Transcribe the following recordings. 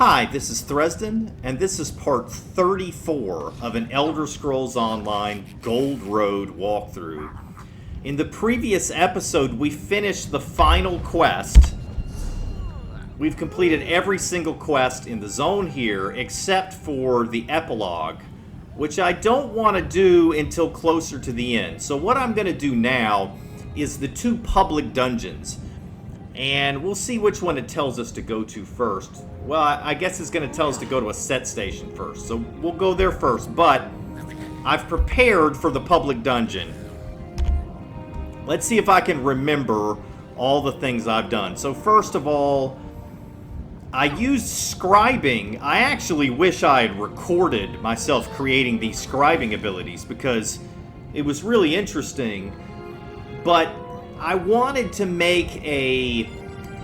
Hi, this is Thresden, and this is part 34 of an Elder Scrolls Online Gold Road walkthrough. In the previous episode, we finished the final quest. We've completed every single quest in the zone here, except for the epilogue, which I don't want to do until closer to the end. So what I'm going to do now is the two public dungeons. And we'll see which one it tells us to go to first. Well, I guess it's going to tell us to go to a set station first. So we'll go there first. But I've prepared for the public dungeon. Let's see if I can remember all the things I've done. So first of all, I used scribing. I actually wish I had recorded myself creating these scribing abilities because it was really interesting. But I wanted to make a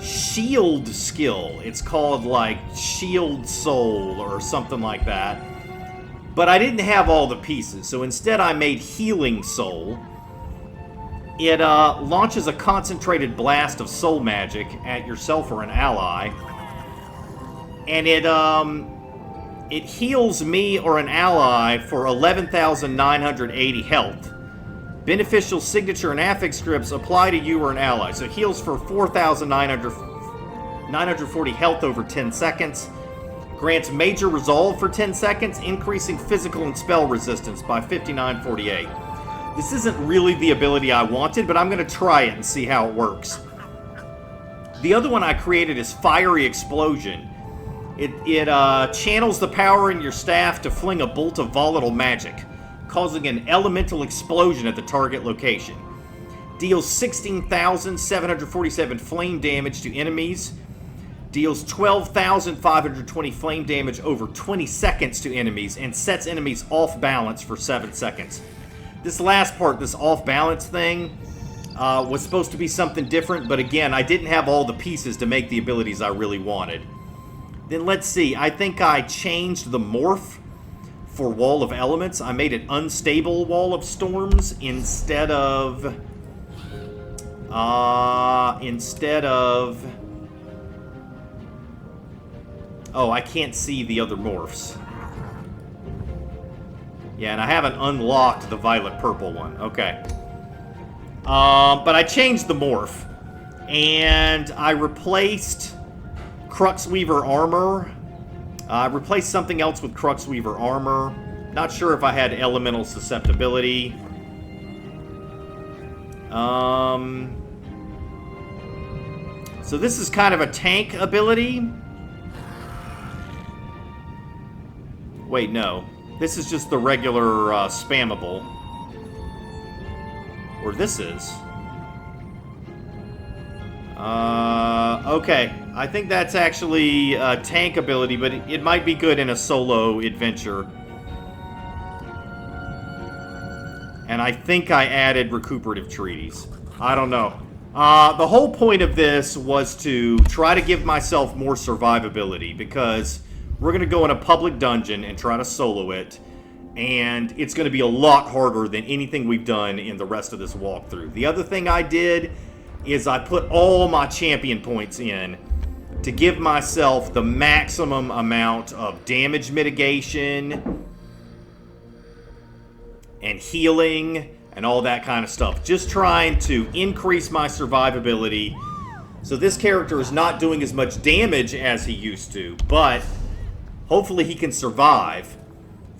shield skill. It's called like Shield Soul or something like that. But I didn't have all the pieces, so instead I made Healing Soul. It launches a concentrated blast of soul magic at yourself or an ally. And it heals me or an ally for 11,980 health. Beneficial signature and affix scripts apply to you or an ally. So heals for 4,940 health over 10 seconds. Grants major resolve for 10 seconds, increasing physical and spell resistance by 5948. This isn't really the ability I wanted, but I'm going to try it and see how it works. The other one I created is Fiery Explosion. It channels the power in your staff to fling a bolt of volatile magic, causing an elemental explosion at the target location. Deals 16,747 flame damage to enemies. Deals 12,520 flame damage over 20 seconds to enemies, and sets enemies off balance for 7 seconds. This last part, this off balance thing, was supposed to be something different, but again, I didn't have all the pieces to make the abilities I really wanted. Then let's see, I think I changed the morph for Wall of Elements. I made it Unstable Wall of Storms instead of oh, I can't see the other morphs. Yeah, and I haven't unlocked the Violet Purple one. Okay. But I changed the morph, and I replaced Cruxweaver Armor. I replaced something else with Cruxweaver Armor. Not sure if I had Elemental Susceptibility. So this is kind of a tank ability. Wait, no. This is just the regular spammable. Or this is. Okay. I think that's actually a tank ability, but it might be good in a solo adventure. And I think I added recuperative treaties. I don't know. The whole point of this was to try to give myself more survivability, because we're going to go in a public dungeon and try to solo it, and it's going to be a lot harder than anything we've done in the rest of this walkthrough. The other thing I did is I put all my champion points in to give myself the maximum amount of damage mitigation and healing and all that kind of stuff. Just trying to increase my survivability. So this character is not doing as much damage as he used to, but hopefully he can survive.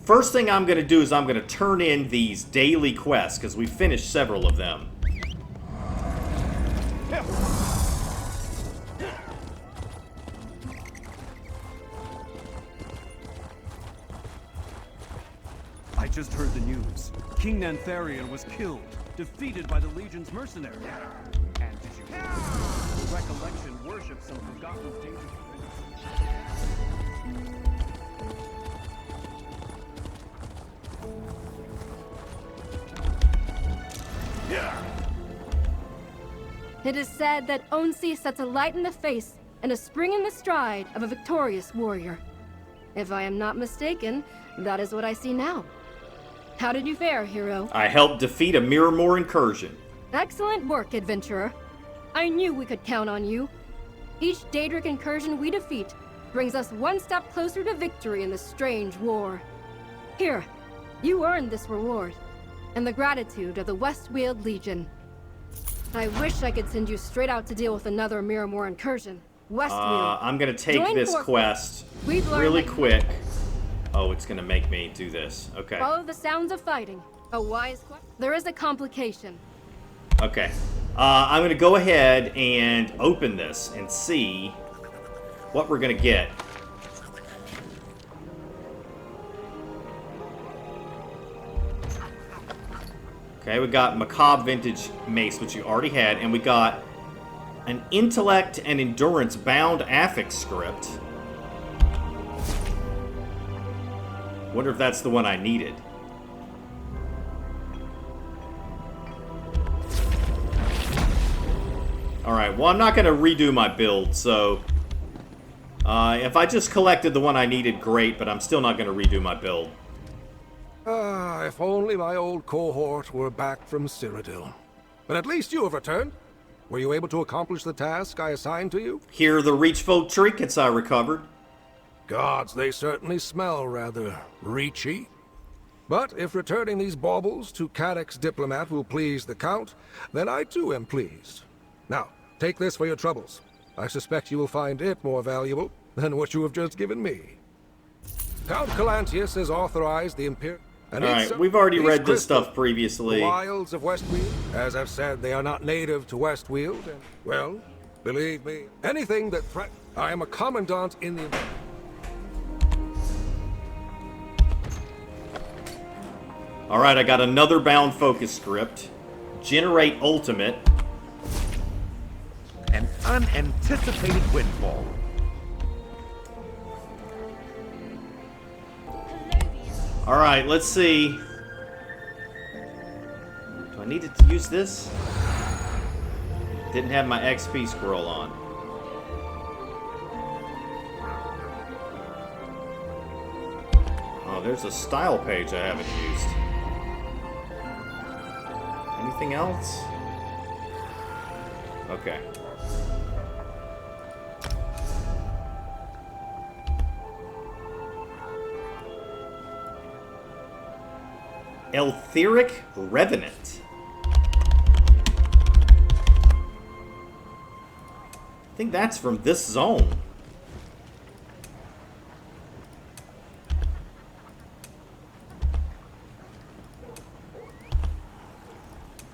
First thing I'm going to do is I'm going to turn in these daily quests, because we finished several of them. I just heard the news. King Nantharian was killed, defeated by the Legion's mercenaries. And did you hear? The Recollection worships some forgotten dangerous. It is said that Onsi sets a light in the face and a spring in the stride of a victorious warrior. If I am not mistaken, that is what I see now. How did you fare, hero? I helped defeat a Miramore incursion. Excellent work, adventurer. I knew we could count on you. Each Daedric incursion we defeat brings us one step closer to victory in this strange war. Here, you earned this reward, and the gratitude of the Westwheal Legion. I wish I could send you straight out to deal with another Miramore incursion. Westwheal. I'm gonna take this quest really quick. Oh, it's gonna make me do this. Okay. Follow the sounds of fighting. A wise quest. There is a complication. Okay. I'm gonna go ahead and open this and see what we're gonna get. Okay, we got Macabre Vintage Mace, which you already had, and we got an Intellect and Endurance bound affix script. Wonder if that's the one I needed. Alright, well, I'm not going to redo my build, so... if I just collected the one I needed, great, but I'm still not going to redo my build. If only my old cohort were back from Cyrodiil. But at least you have returned. Were you able to accomplish the task I assigned to you? Here are the Reachfolk trinkets I recovered. Gods, they certainly smell rather reachy. But if returning these baubles to Cadix Diplomat will please the Count, then I too am pleased. Now, take this for your troubles. I suspect you will find it more valuable than what you have just given me. Count Calantius has authorized the Imperial... Alright, we've already read this stuff previously. The wilds of Westwheal, as I've said, they are not native to Westwheal, and, well, believe me, anything that threatens... I am a commandant in the... Alright, I got another bound focus script. Generate ultimate. An unanticipated windfall. Alright, let's see. Do I need to use this? Didn't have my XP scroll on. Oh, there's a style page I haven't used. Anything else? Okay. Etheric Revenant. I think that's from this zone.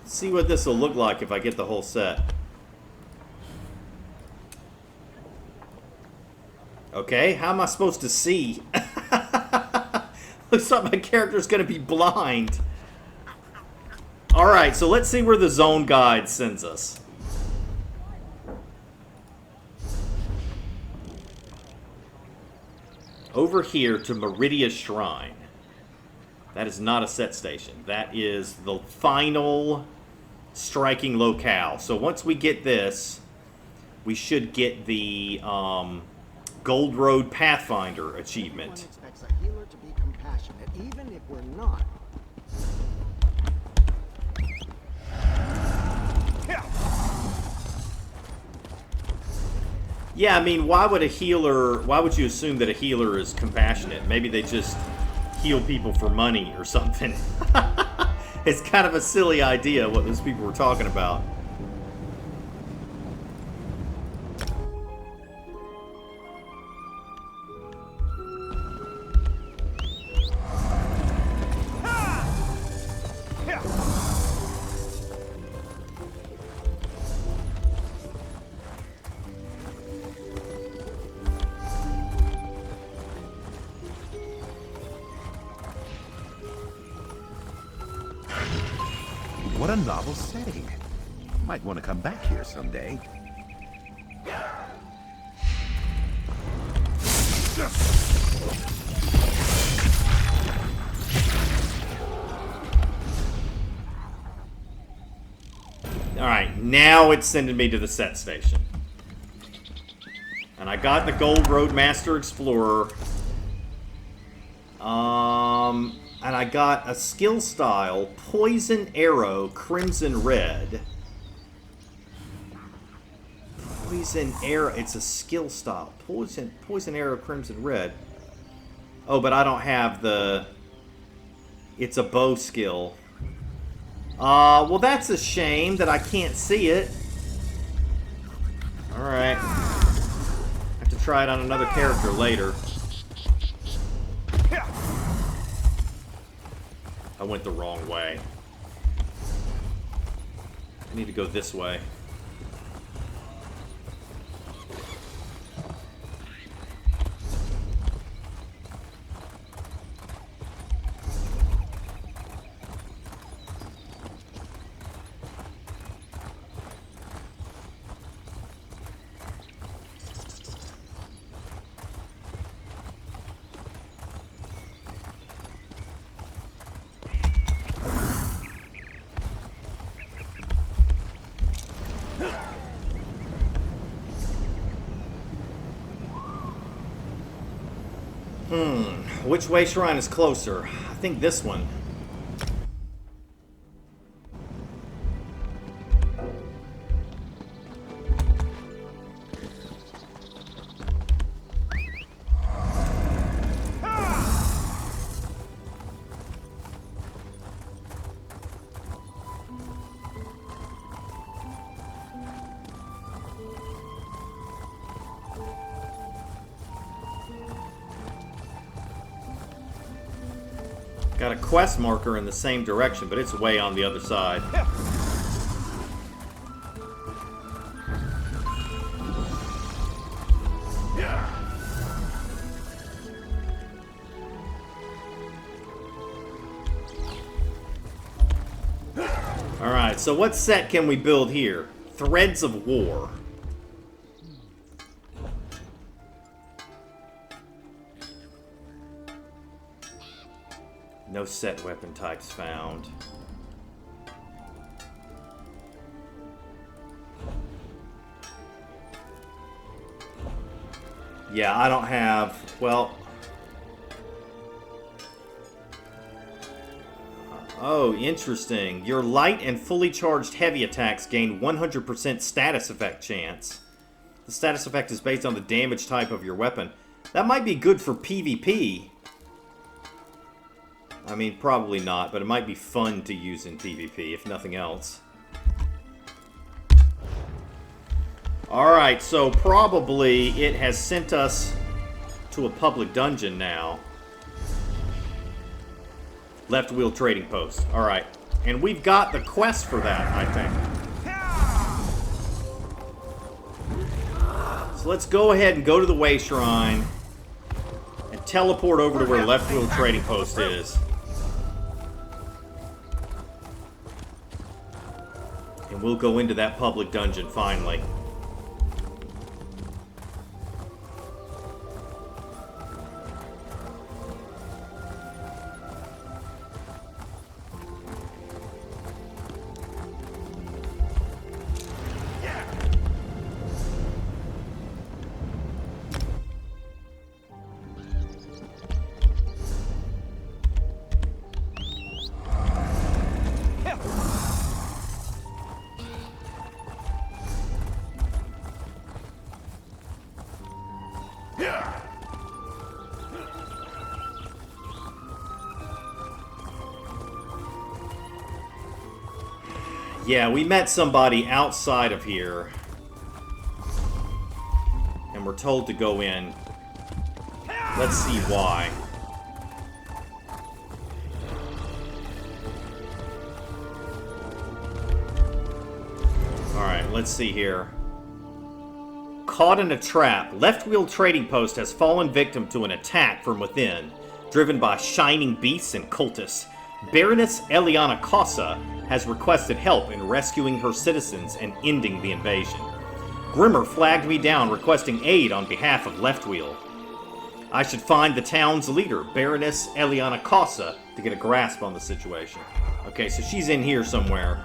Let's see what this will look like if I get the whole set. Okay, how am I supposed to see? Looks like my character's gonna be blind. Alright, so let's see where the zone guide sends us. Over here to Meridia Shrine. That is not a set station. That is the final striking locale. So once we get this, we should get the Gold Road Pathfinder achievement. Expects a healer to be compassionate, even if we're not. Yeah, I mean, why would you assume that a healer is compassionate? Maybe they just heal people for money or something. It's kind of a silly idea what those people were talking about. What a novel setting. Might want to come back here someday. Alright, now it's sending me to the set station. And I got the Gold Road Master Explorer. And I got a skill style, Poison Arrow, Crimson Red. Poison arrow. It's a skill style. Poison arrow, crimson red. Oh, but I don't have the... It's a bow skill. Well, that's a shame that I can't see it. Alright. Have to try it on another character later. I went the wrong way. I need to go this way. Which way shrine is closer? I think this one. Got a quest marker in the same direction, but it's way on the other side. Alright, so what set can we build here? Threads of War. No set weapon types found. Yeah, I don't have... Well... Oh, interesting. Your light and fully charged heavy attacks gain 100% status effect chance. The status effect is based on the damage type of your weapon. That might be good for PvP. I mean, probably not, but it might be fun to use in PvP, if nothing else. Alright, so probably it has sent us to a public dungeon now. Leftwheal Trading Post. Alright. And we've got the quest for that, I think. So let's go ahead and go to the Way Shrine and teleport over to where Leftwheal Trading Post is. And we'll go into that public dungeon finally. Yeah, we met somebody outside of here. And we're told to go in. Let's see why. Alright, let's see here. Caught in a trap, Leftwheal Trading Post has fallen victim to an attack from within, driven by shining beasts and cultists. Baroness Eliana Casa has requested help in rescuing her citizens and ending the invasion. Grimmer flagged me down requesting aid on behalf of Leftwheal. I should find the town's leader, Baroness Eliana Casa, to get a grasp on the situation. Okay, so she's in here somewhere.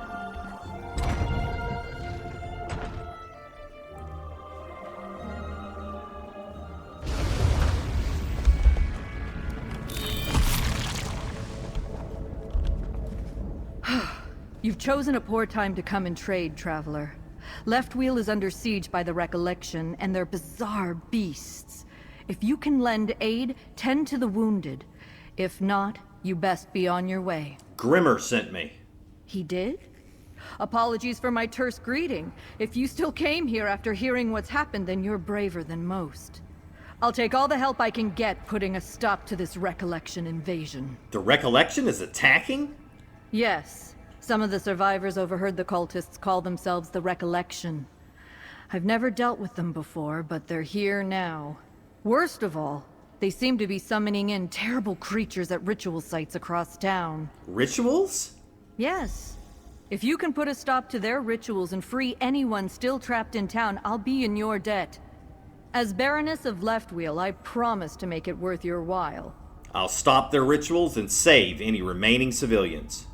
You've chosen a poor time to come and trade, traveler. Leftwheal is under siege by the Recollection and their bizarre beasts. If you can lend aid, tend to the wounded. If not, you best be on your way. Grimmer sent me. He did? Apologies for my terse greeting. If you still came here after hearing what's happened, then you're braver than most. I'll take all the help I can get putting a stop to this Recollection invasion. The Recollection is attacking? Yes. Some of the survivors overheard the cultists call themselves the Recollection. I've never dealt with them before, but they're here now. Worst of all, they seem to be summoning in terrible creatures at ritual sites across town. Rituals? Yes. If you can put a stop to their rituals and free anyone still trapped in town, I'll be in your debt. As Baroness of Leftwheal, I promise to make it worth your while. I'll stop their rituals and save any remaining civilians.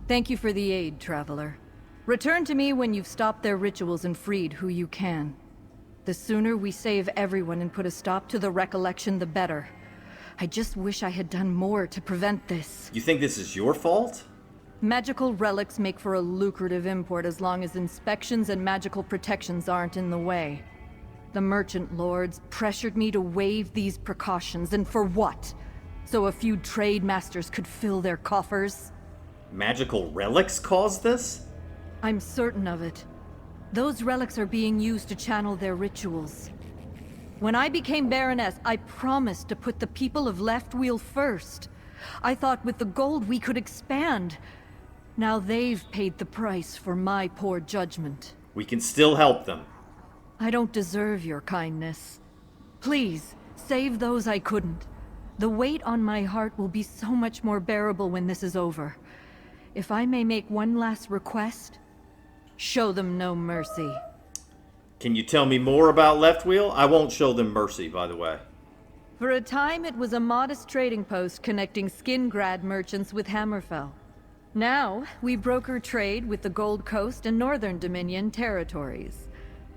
Thank you for the aid, Traveler. Return to me when you've stopped their rituals and freed who you can. The sooner we save everyone and put a stop to the Recollection, the better. I just wish I had done more to prevent this. You think this is your fault? Magical relics make for a lucrative import as long as inspections and magical protections aren't in the way. The merchant lords pressured me to waive these precautions, and for what? So a few trade masters could fill their coffers? Magical relics caused this? I'm certain of it. Those relics are being used to channel their rituals. When I became Baroness, I promised to put the people of Leftwheal first. I thought with the gold we could expand. Now they've paid the price for my poor judgment. We can still help them. I don't deserve your kindness. Please, save those I couldn't. The weight on my heart will be so much more bearable when this is over. If I may make one last request, show them no mercy. Can you tell me more about Leftwheal? I won't show them mercy, by the way. For a time, it was a modest trading post connecting Skingrad merchants with Hammerfell. Now, we broker trade with the Gold Coast and Northern Dominion territories.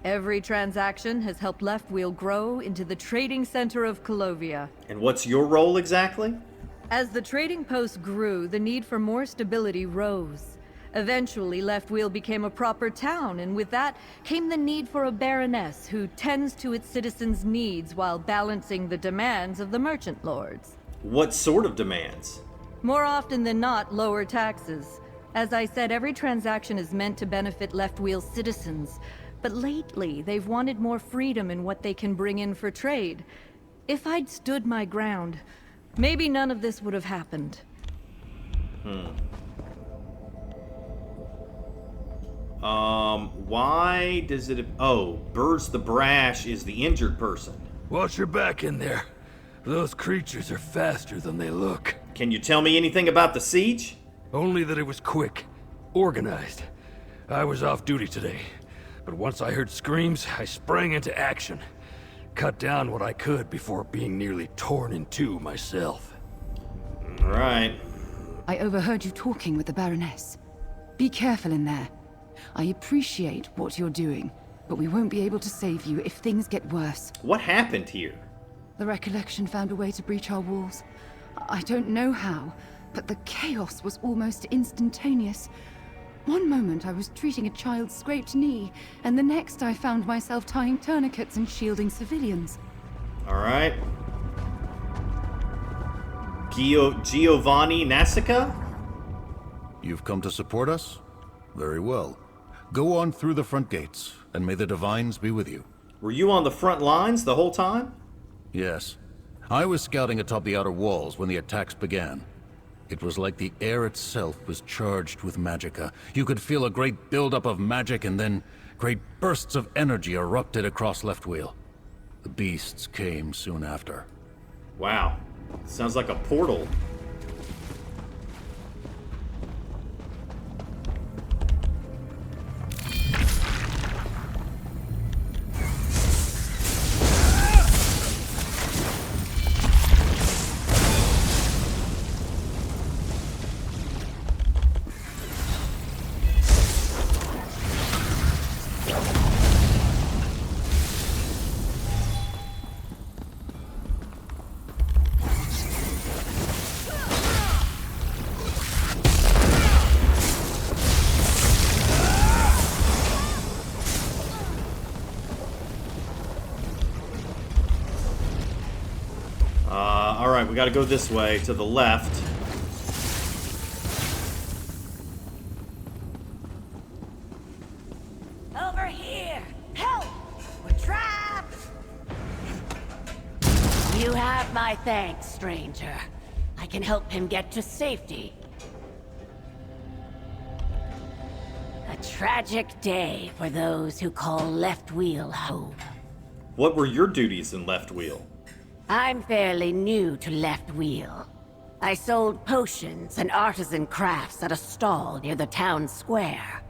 Every transaction has helped Leftwheal grow into the trading center of Colovia. And what's your role exactly? As the trading post grew, the need for more stability rose. Eventually, Leftwheal became a proper town, and with that came the need for a baroness who tends to its citizens' needs while balancing the demands of the merchant lords. What sort of demands? More often than not, lower taxes. As I said, every transaction is meant to benefit Leftwheal's citizens, but lately they've wanted more freedom in what they can bring in for trade. If I'd stood my ground, maybe none of this would have happened. Why does it... Oh, Burrs the Brash is the injured person. Watch your back in there. Those creatures are faster than they look. Can you tell me anything about the siege? Only that it was quick, organized. I was off duty today, but once I heard screams, I sprang into action. Cut down what I could before being nearly torn in two myself. All right. I overheard you talking with the Baroness. Be careful in there. I appreciate what you're doing, but we won't be able to save you if things get worse. What happened here? The Recollection found a way to breach our walls. I don't know how, but the chaos was almost instantaneous. One moment I was treating a child's scraped knee, and the next I found myself tying tourniquets and shielding civilians. All right. Giovanni Nasica? You've come to support us? Very well. Go on through the front gates, and may the Divines be with you. Were you on the front lines the whole time? Yes. I was scouting atop the outer walls when the attacks began. It was like the air itself was charged with magicka. You could feel a great buildup of magic, and then great bursts of energy erupted across Leftwheal. The beasts came soon after. Wow. Sounds like a portal. Alright, we gotta go this way, to the left. Over here! Help! We're trapped! You have my thanks, stranger. I can help him get to safety. A tragic day for those who call Leftwheal home. What were your duties in Leftwheal? I'm fairly new to Leftwheal. I sold potions and artisan crafts at a stall near the town square.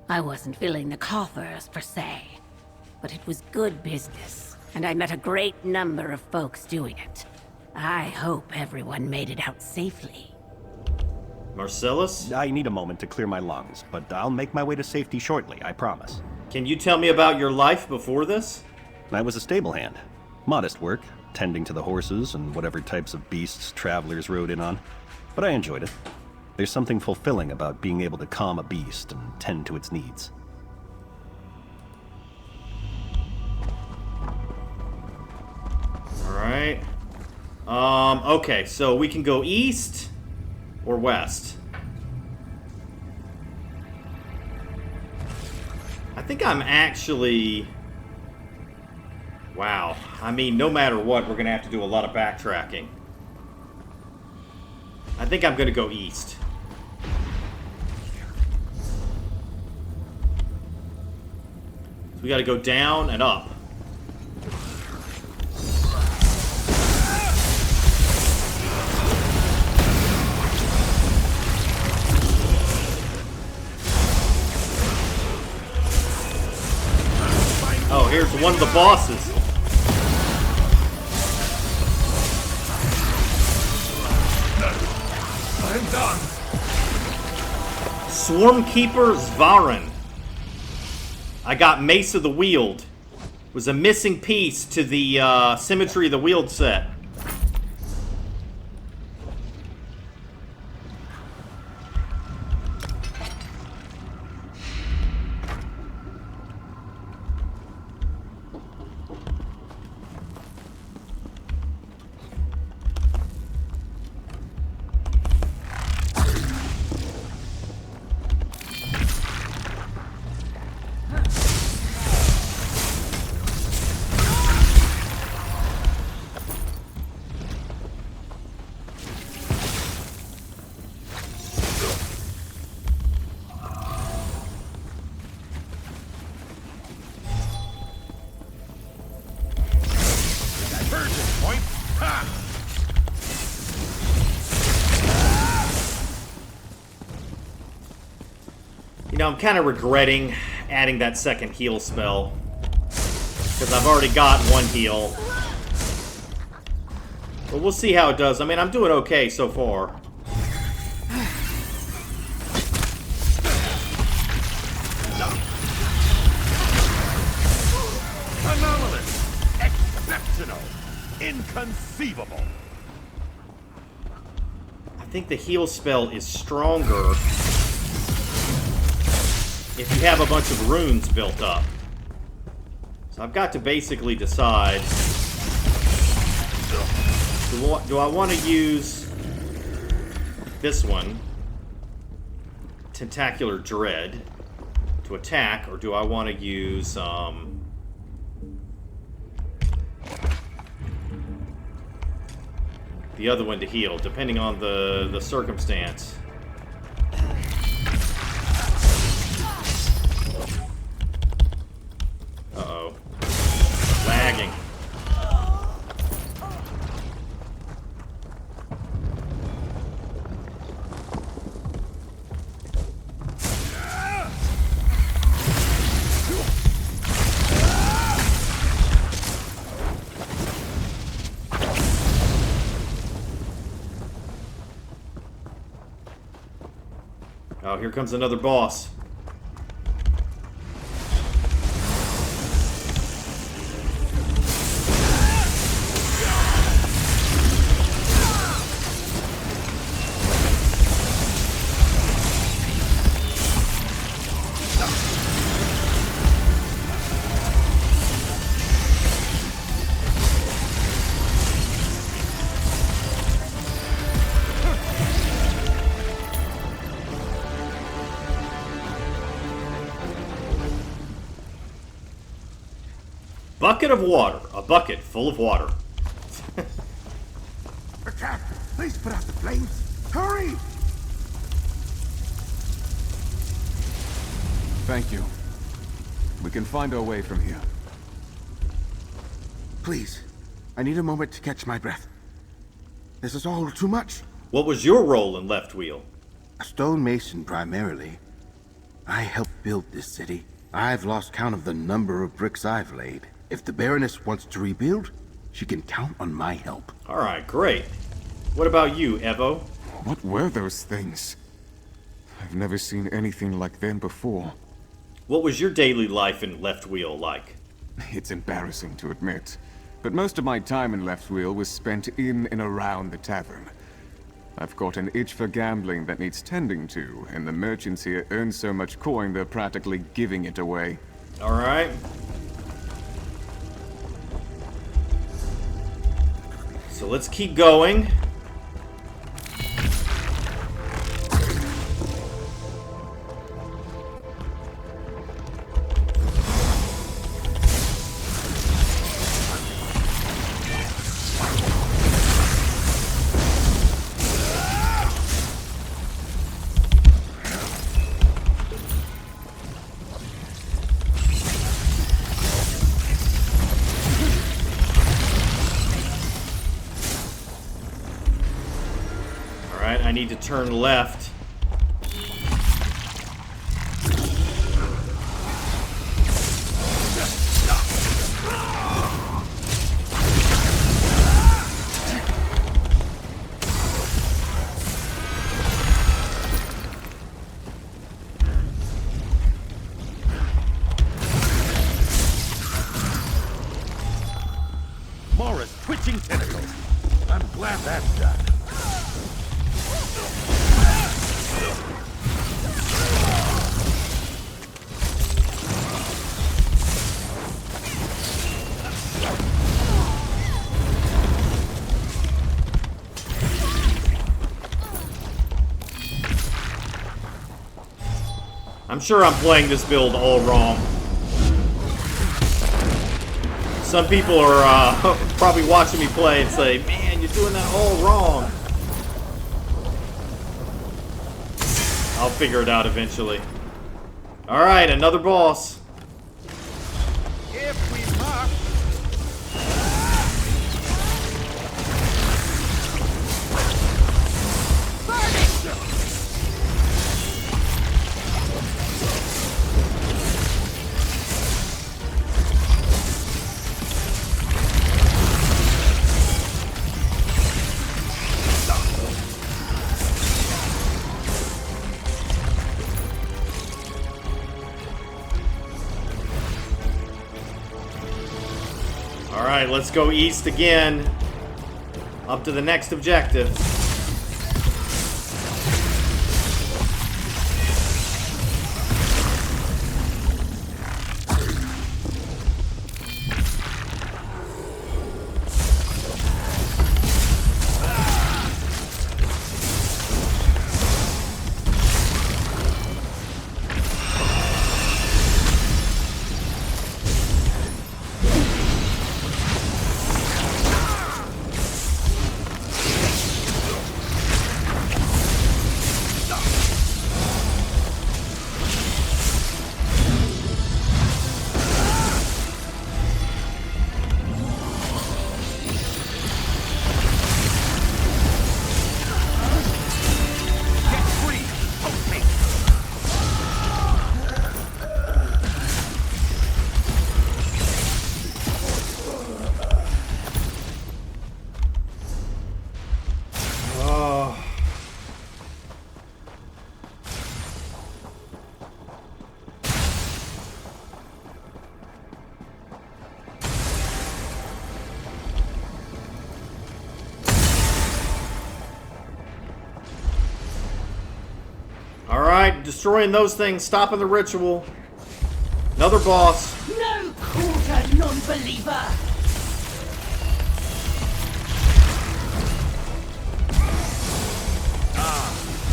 I wasn't filling the coffers, per se, but it was good business, and I met a great number of folks doing it. I hope everyone made it out safely. Marcellus? I need a moment to clear my lungs, but I'll make my way to safety shortly, I promise. Can you tell me about your life before this? I was a stable hand. Modest work, tending to the horses and whatever types of beasts travelers rode in on. But I enjoyed it. There's something fulfilling about being able to calm a beast and tend to its needs. Alright. Okay, so we can go east or west. I think I'm actually... Wow. I mean, no matter what, we're going to have to do a lot of backtracking. I think I'm going to go east. So we got to go down and up. Oh, here's one of the bosses. I'm done. Swarmkeeper Svarin. I got Mace of the Wield. Was a missing piece to the Symmetry of the Wield set. You know, I'm kind of regretting adding that second heal spell. Because I've already got one heal. But we'll see how it does. I mean, I'm doing okay so far. Anomalous! Exceptional! Inconceivable! I think the heal spell is stronger if you have a bunch of runes built up. So I've got to basically decide, do I want to use this one, Tentacular Dread, to attack, or do I want to use the other one to heal, depending on the circumstance. Uh-oh. Lagging. Oh, here comes another boss. bucket of water. A bucket full of water. Attack! Please put out the flames! Hurry! Thank you. We can find our way from here. Please, I need a moment to catch my breath. This is all too much. What was your role in Leftwheal? A stonemason primarily. I helped build this city. I've lost count of the number of bricks I've laid. If the Baroness wants to rebuild, she can count on my help. Alright, great. What about you, Evo? What were those things? I've never seen anything like them before. What was your daily life in Leftwheal like? It's embarrassing to admit, but most of my time in Leftwheal was spent in and around the tavern. I've got an itch for gambling that needs tending to, and the merchants here earn so much coin they're practically giving it away. Alright. So let's keep going. I need to turn left. Mora's twitching tentacles. I'm glad that's done. I'm sure I'm playing this build all wrong. Some people are probably watching me play and say, man, you're doing that all wrong. I'll figure it out eventually. Alright, another boss. If we must. Alright, let's go east again. Up to the next objective. Alright, destroying those things, stopping the ritual. Another boss. No quarter, non-believer!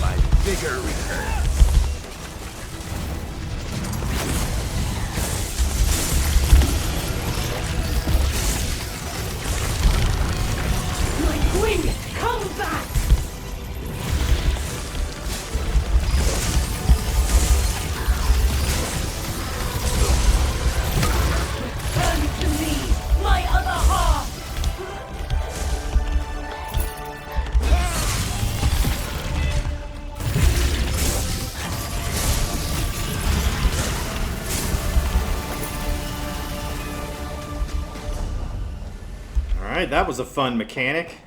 My vigor returns. Bring it! Come back! Return to me, my other half! Alright, that was a fun mechanic.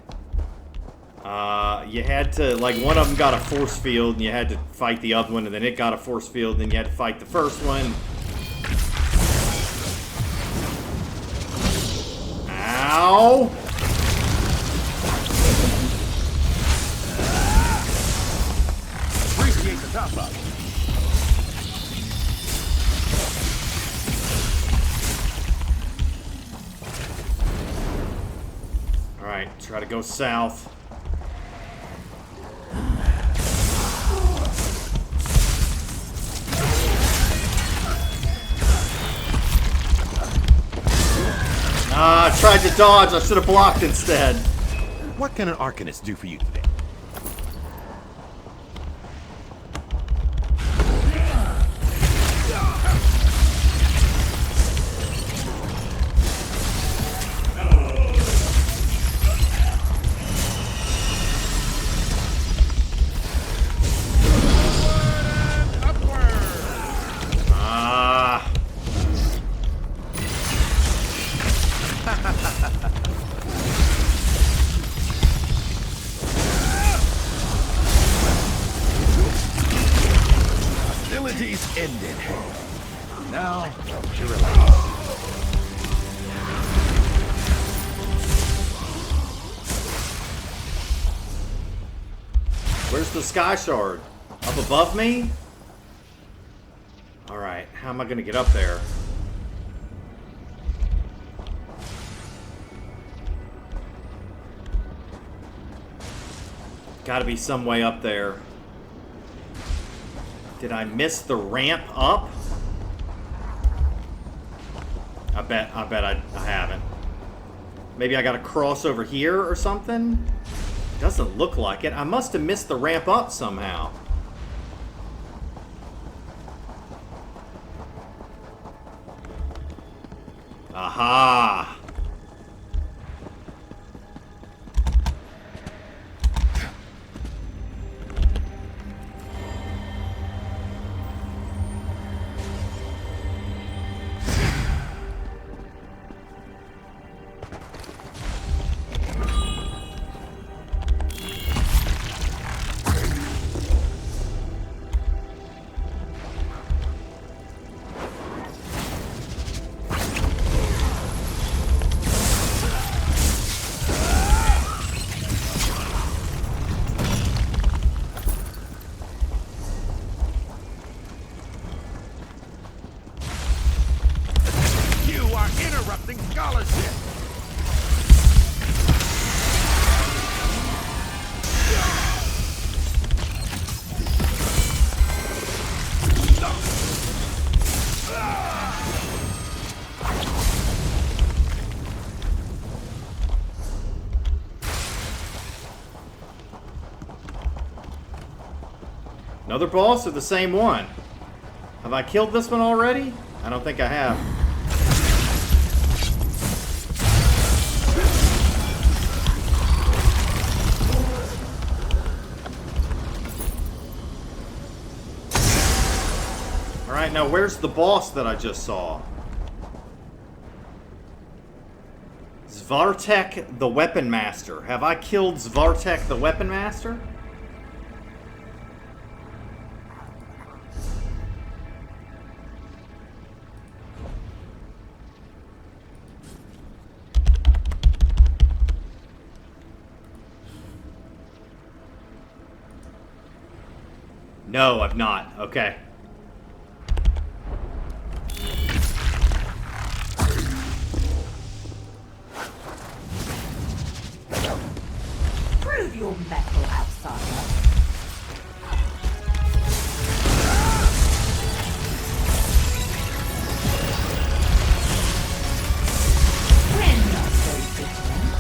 You had to, like, one of them got a force field, and you had to fight the other one, and then it got a force field, and then you had to fight the first one. Ow! Appreciate the top up. Alright, try to go south. Ah, I tried to dodge. I should have blocked instead. What can an Arcanist do for you today? Hostilities ended. Now, to relax. Where's the sky shard? Up above me? Alright, how am I gonna get up there? Gotta be some way up there. Did I miss the ramp up? I bet I haven't. Maybe I gotta cross over here or something? Doesn't look like it. I must have missed the ramp up somehow. Aha! Interrupting scholarship! Another boss or the same one? Have I killed this one already? I don't think I have. Alright, now where's the boss that I just saw? Svartek the Weapon Master. Have I killed Svartek the Weapon Master? No, I've not. Okay. Prove your mettle, outsider. We're not so different.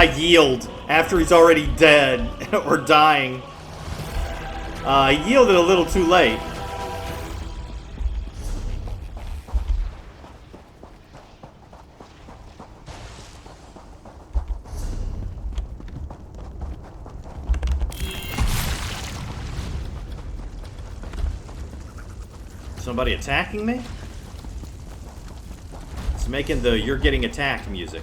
I yield after he's already dead or dying. I yielded a little too late. Somebody attacking me? It's making the "you're getting attacked" music.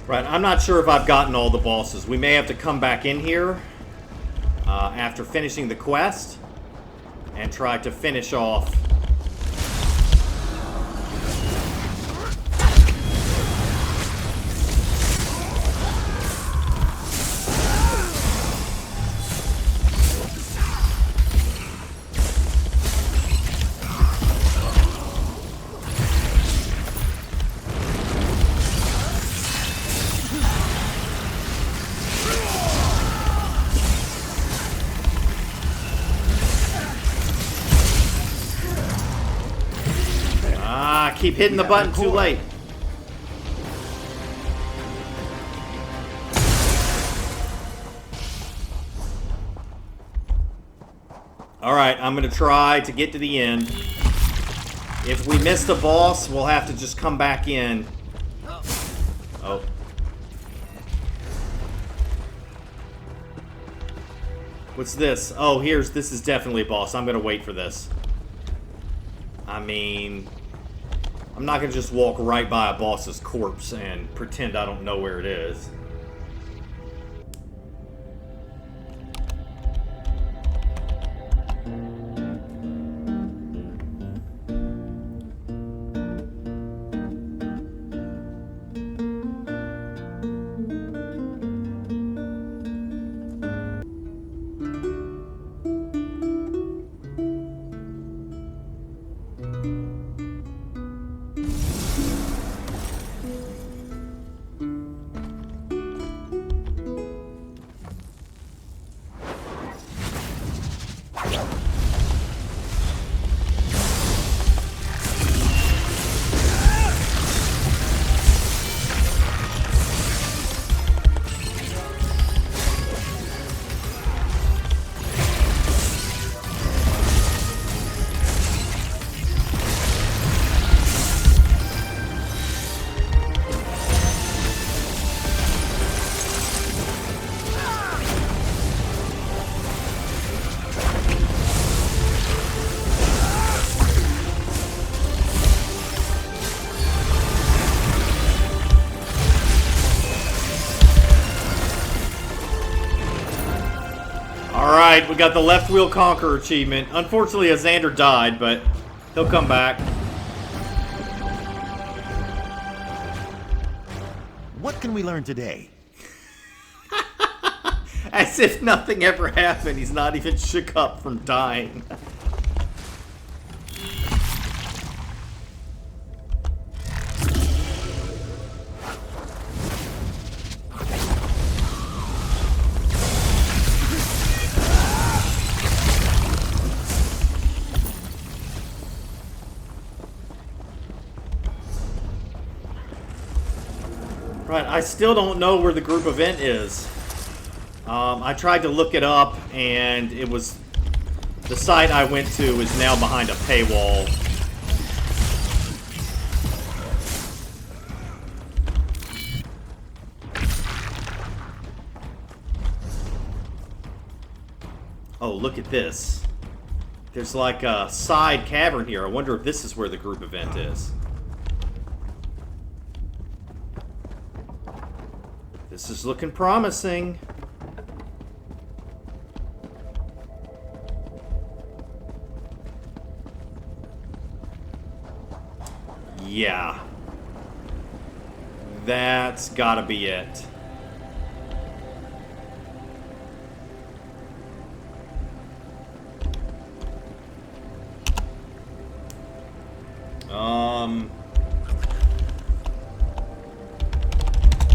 Right, I'm not sure if I've gotten all the bosses. We may have to come back in here after finishing the quest and try to finish off. Keep hitting the button too late. Alright, I'm going to try to get to the end. If we miss the boss, we'll have to just come back in. Oh. What's this? Oh, this is definitely a boss. I'm going to wait for this. I mean, I'm not going to just walk right by a boss's corpse and pretend I don't know where it is. Alright, we got the Leftwheal Conqueror achievement. Unfortunately, Xander died, but he'll come back. What can we learn today? As if nothing ever happened. He's not even shook up from dying. Right, I still don't know where the group event is. I tried to look it up, and it was... The site I went to is now behind a paywall. Oh, look at this. There's like a side cavern here. I wonder if this is where the group event is. This is looking promising. Yeah. That's gotta be it.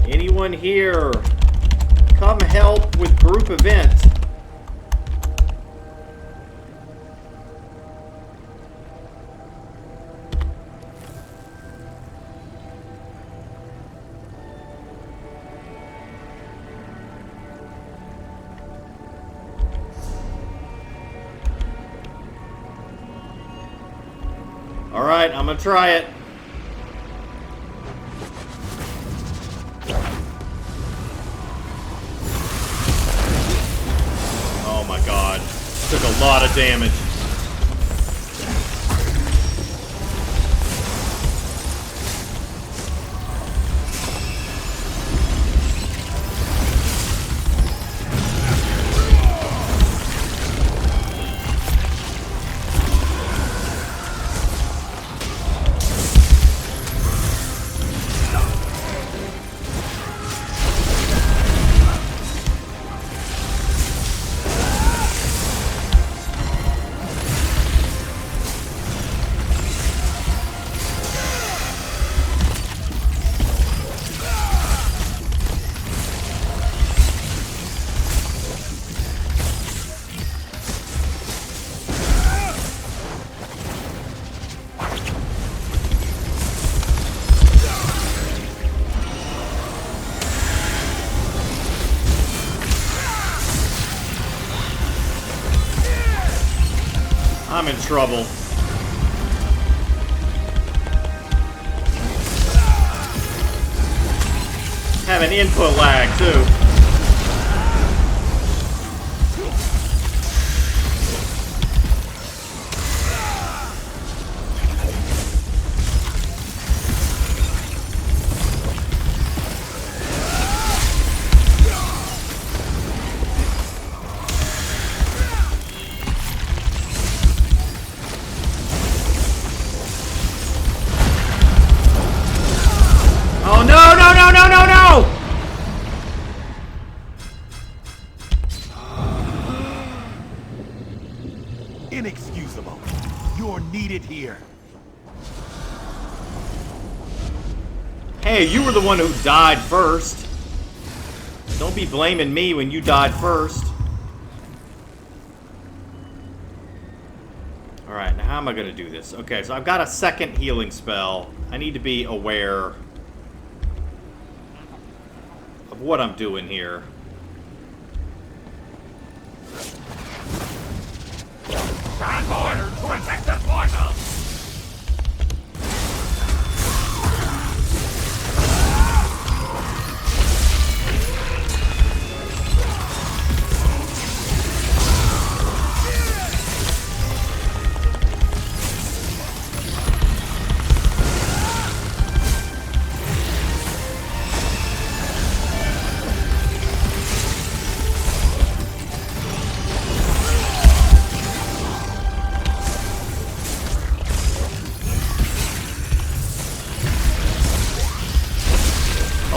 Anyone here? Come help with group event. Alright, I'm gonna try it. Oh my god. Took a lot of damage. I'm in trouble. Have an input lag, too. Oh, no, no, no, no, no, no! Inexcusable. You're needed here. Hey, you were the one who died first. Don't be blaming me when you died first. Alright, now how am I going to do this? Okay, so I've got a second healing spell. I need to be aware of what I'm doing here. Stand order to protect the portal!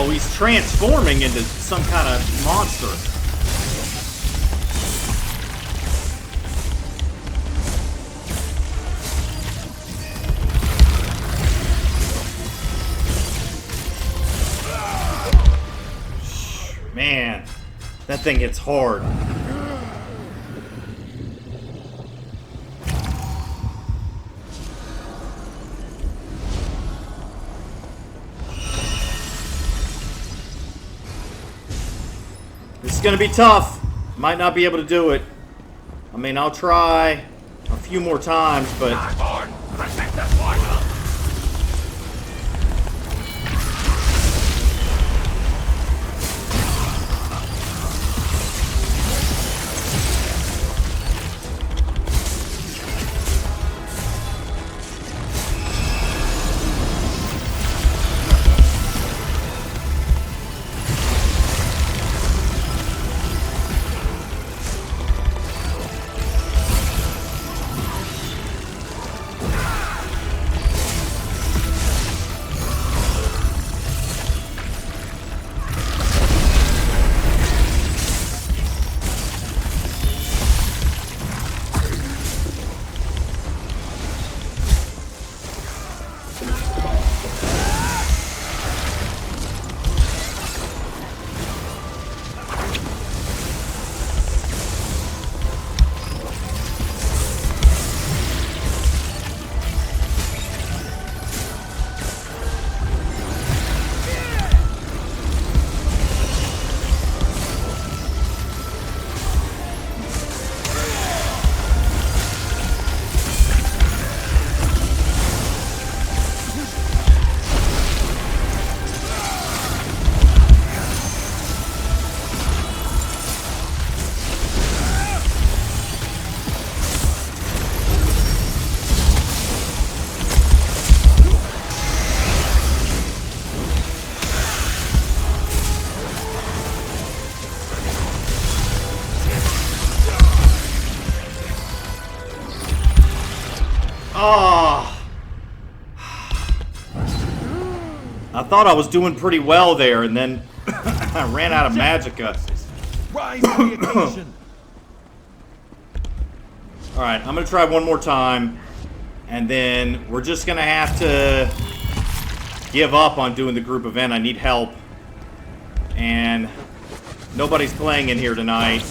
Oh, he's transforming into some kind of monster. Man, that thing hits hard. This is gonna be tough. Might not be able to do it. I mean, I'll try a few more times, but... Protect the portal! I thought I was doing pretty well there, and then I ran out of magicka. Rise to the occasion. Alright, I'm going to try one more time. And then we're just going to have to give up on doing the group event. I need help. And nobody's playing in here tonight.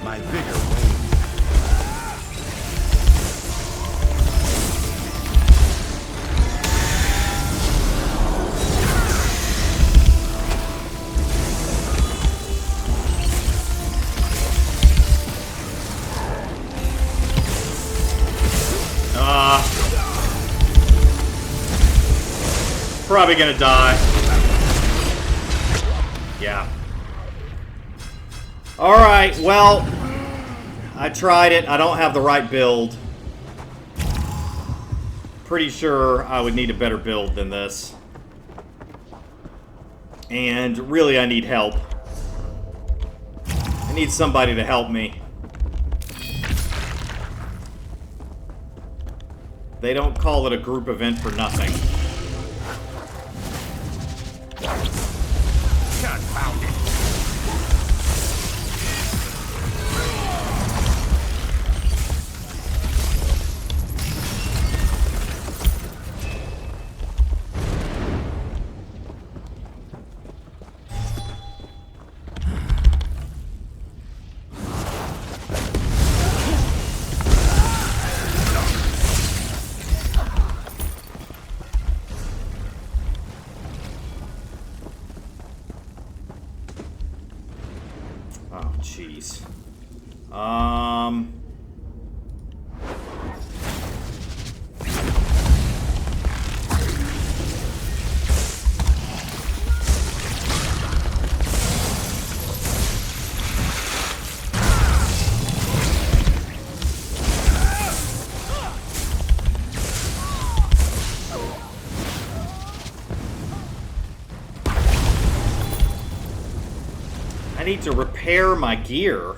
My vigor wanes. Probably gonna die. Yeah. Alright, well, I tried it. I don't have the right build. Pretty sure I would need a better build than this. And really, I need help. I need somebody to help me. They don't call it a group event for nothing. Confound it. Oh, jeez. I need to repair my gear.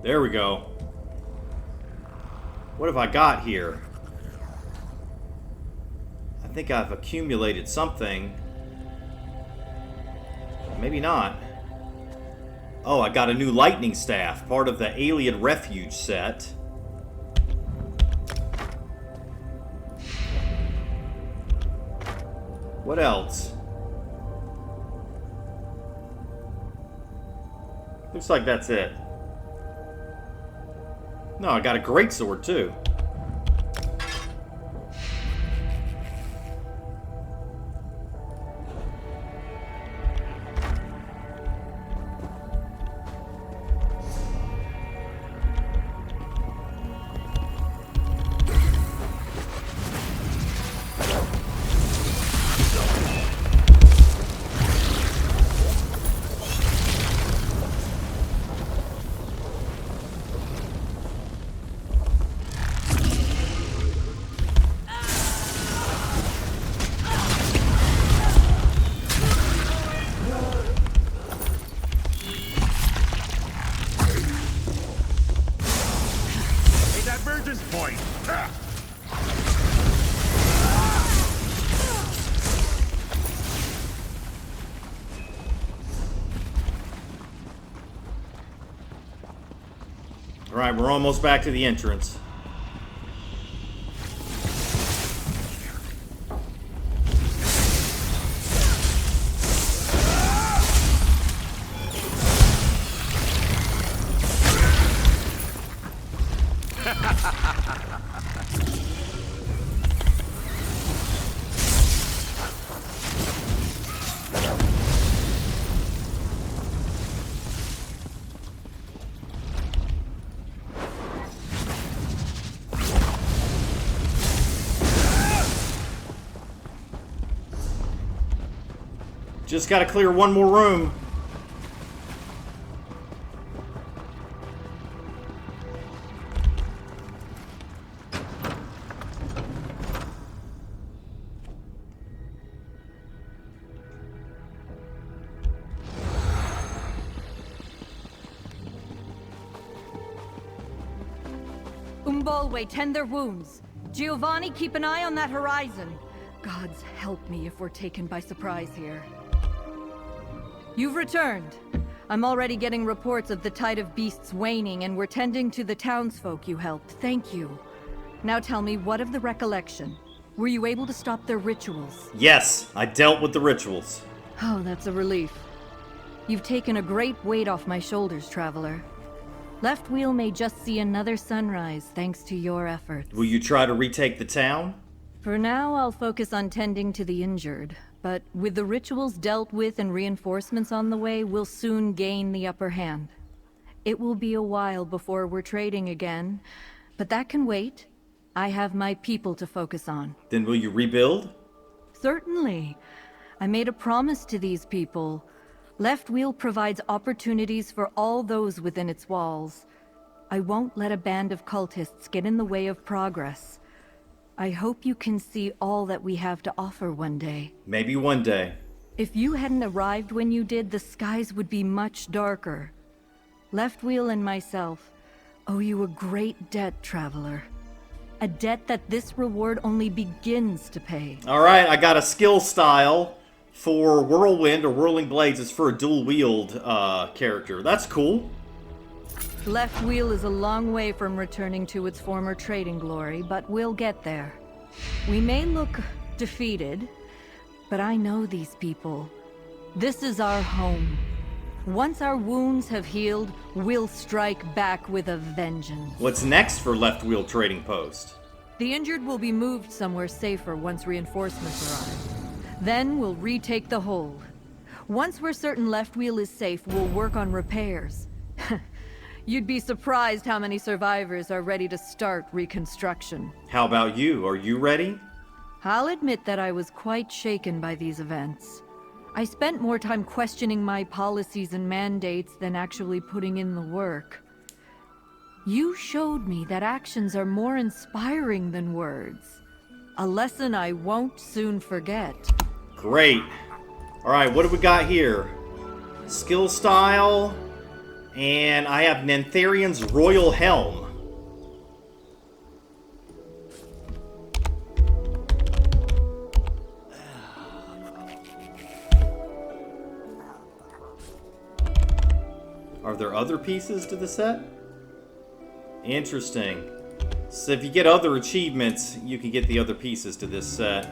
There we go. What have I got here? I think I've accumulated something. Maybe not. Oh, I got a new lightning staff, part of the Alien Refuge set. What else? Looks like that's it. No, I got a greatsword too. Alright, we're almost back to the entrance. Just gotta clear one more room. Umbolwe, tend their wounds. Giovanni, keep an eye on that horizon. Gods help me if we're taken by surprise here. You've returned. I'm already getting reports of the tide of beasts waning, and we're tending to the townsfolk you helped. Thank you. Now tell me, what of the Recollection? Were you able to stop their rituals? Yes, I dealt with the rituals. Oh, that's a relief. You've taken a great weight off my shoulders, Traveler. Leftwheal may just see another sunrise thanks to your efforts. Will you try to retake the town? For now, I'll focus on tending to the injured. But with the rituals dealt with and reinforcements on the way, we'll soon gain the upper hand. It will be a while before we're trading again, but that can wait. I have my people to focus on. Then will you rebuild? Certainly. I made a promise to these people. Leftwheal provides opportunities for all those within its walls. I won't let a band of cultists get in the way of progress. I hope you can see all that we have to offer one day. Maybe one day. If you hadn't arrived when you did, the skies would be much darker. Leftwheal and myself owe you a great debt, Traveler. A debt that this reward only begins to pay. Alright, I got a skill style for Whirlwind or Whirling Blades. It's for a dual wield character. That's cool. Leftwheal is a long way from returning to its former trading glory, but we'll get there. We may look defeated, but I know these people. This is our home. Once our wounds have healed, we'll strike back with a vengeance. What's next for Leftwheal Trading Post? The injured will be moved somewhere safer once reinforcements arrive. Then we'll retake the hold. Once we're certain Leftwheal is safe, we'll work on repairs. You'd be surprised how many survivors are ready to start reconstruction. How about you? Are you ready? I'll admit that I was quite shaken by these events. I spent more time questioning my policies and mandates than actually putting in the work. You showed me that actions are more inspiring than words. A lesson I won't soon forget. Great. Alright, what do we got here? Skill style. And I have Nantharian's Royal Helm. Are there other pieces to the set? Interesting. So if you get other achievements, you can get the other pieces to this set.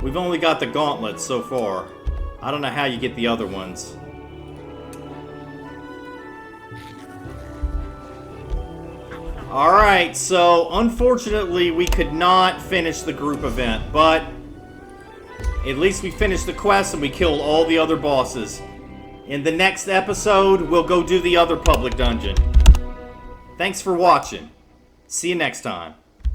We've only got the gauntlets so far. I don't know how you get the other ones. Alright, so unfortunately we could not finish the group event, but at least we finished the quest and we killed all the other bosses. In the next episode, we'll go do the other public dungeon. Thanks for watching. See you next time.